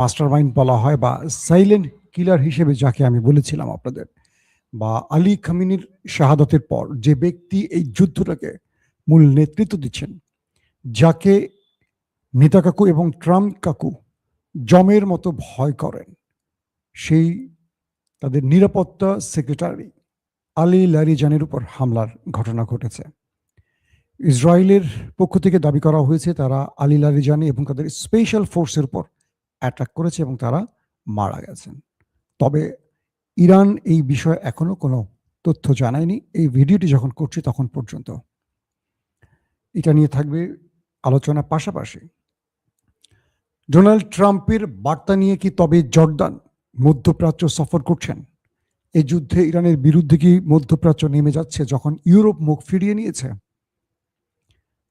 Mastermind বলা হয় বা সাইলেন্ট কিলার হিসেবে যাকে আমি বলেছিলাম আপনাদের, বা আলী খামেনির শাহাদাতের পর যে ব্যক্তি এই যুদ্ধটাকে মূল নেতৃত্ব দিচ্ছেন, যাকে নেতা কাকু এবং ট্রাম্প কাকু জমের মতো ভয় করেন, সেই তাদের নিরাপত্তা সেক্রেটারি আলী লারিজানের উপর হামলার ঘটনা ঘটেছে। ইসরায়েলের পক্ষ থেকে দাবি করা হয়েছে তারা আলী লারিজানি এবং তাদের স্পেশাল ফোর্সের উপর অ্যাটাক করেছে এবং তারা মারা গেছেন। তবে ইরান এই বিষয়ে এখনো কোনো তথ্য জানায়নি। এই ভিডিওটি যখন করছি তখন পর্যন্ত এটা নিয়ে থাকবে আলোচনা। পাশাপাশি ডোনাল্ড ট্রাম্পের বার্তা নিয়ে কি তবে জর্দান মধ্যপ্রাচ্য সফর করছেন? এই যুদ্ধে ইরানের বিরুদ্ধে কি মধ্যপ্রাচ্য নেমে যাচ্ছে যখন ইউরোপ মুখ ফিরিয়ে নিয়েছে?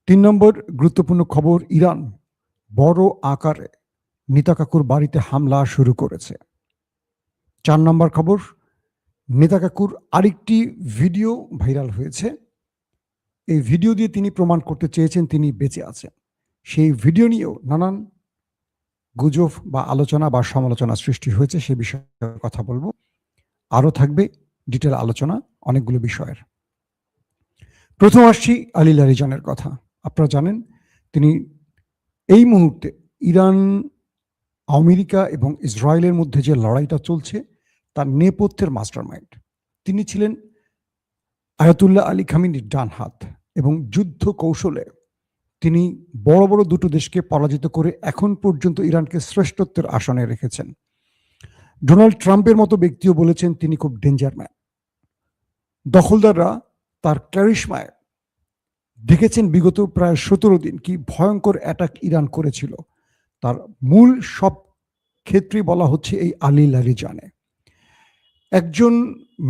3 নম্বর গুরুত্বপূর্ণ খবর, ইরান বড় আকারে নেতা কাকুর বাড়িতে হামলা শুরু করেছে। 4 নম্বর খবর, নেতা কাকুর আরেকটি ভিডিও ভাইরাল হয়েছে। এই ভিডিও দিয়ে তিনি প্রমাণ করতে চেয়েছেন তিনি বেঁচে আছেন। সেই ভিডিও নিয়েও নানান গুজব বা আলোচনা বা সমালোচনা সৃষ্টি হয়েছে, সে বিষয়ে কথা বলবো। আরও থাকবে ডিটেল আলোচনা অনেকগুলো বিষয়ের। প্রথম আসছি আলী লারিজানের কথা। আপনারা জানেন তিনি এই মুহূর্তে ইরান, আমেরিকা এবং ইসরায়েলের মধ্যে যে লড়াইটা চলছে তার নেপথ্যের মাস্টারমাইন্ড। তিনি ছিলেন আয়াতুল্লাহ আলী খামেনির ডান হাত এবং যুদ্ধ কৌশলে তিনি বড় বড় দুটো দেশকে পরাজিত করে এখন পর্যন্ত ইরানকে শ্রেষ্ঠত্বের আসনে রেখেছেন। ডোনাল্ড ট্রাম্পের মতো ব্যক্তিও বলেছেন তিনি খুব ডেঞ্জার ম্যান। দখলদাররা তার ক্যারিশমায় দেখেছেন বিগত প্রায় 17 দিন কি ভয়ঙ্কর অ্যাটাক ইরান করেছিল। তার মূল সব ক্ষেত্রে বলা হচ্ছে এই আলী লারিজানে। একজন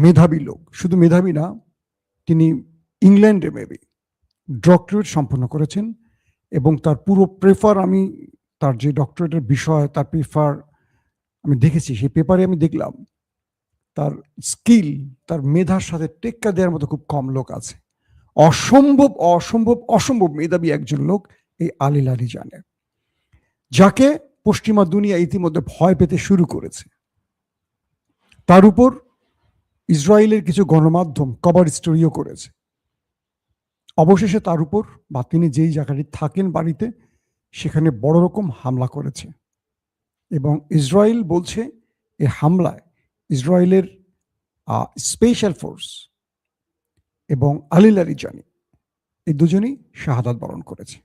মেধাবী লোক, শুধু মেধাবী না, তিনি ইংল্যান্ডে মেবি ডক্টরেট সম্পন্ন করেছেন এবং তার পুরো পেপার, আমি তার যে ডক্টরেটের বিষয় তার পেপার আমি দেখেছি, সেই পেপারে আমি দেখলাম তার স্কিল, তার মেধার সাথে টেক্কা দেওয়ার মতো খুব কম লোক আছে। অসম্ভব অসম্ভব অসম্ভব মেধাবী একজন লোক এই আলী লারিজানে, যাকে পশ্চিমা দুনিয়া ইতিমধ্যে ভয় পেতে শুরু করেছে। তার উপর ইসরায়েলের কিছু গণমাধ্যম কভার স্টোরিও করেছে। অবশেষে তার উপর বা তিনি যেই জায়গাটি থাকেন বাড়িতে, সেখানে বড় রকম হামলা করেছে এবং ইসরায়েল বলছে এই হামলায় ইসরায়েলের স্পেশাল ফোর্স এবং আলী লারিজানি এই দুজনই শাহাদাত বরণ করেছে।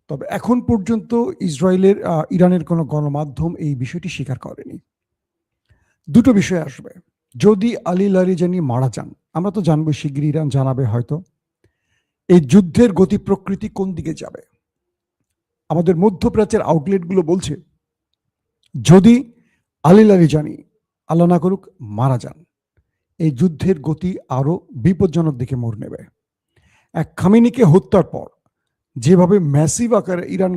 তবে এখন পর্যন্ত ইসরায়েলের ইরানের কোনো গণমাধ্যম এই বিষয়টি স্বীকার করেনি। দুটো বিষয় আসবে। যদি আলী লারিজানি মারা যান, আমরা তো জানবো শিগগিরই, ইরান জানাবে হয়তো এই যুদ্ধের গতি প্রকৃতি কোন দিকে যাবে। আমাদের মধ্যপ্রাচ্যের আউটলেটগুলো বলছে যদি আলী লারিজানি, আল্লাহ না করুক, মারা যান, এই যুদ্ধের গতি আরো বিপজ্জনক দিকে মোড় নেবে। এক খামেনিকে হত্যার পর যেভাবে ম্যাসিভ আকারে ইরান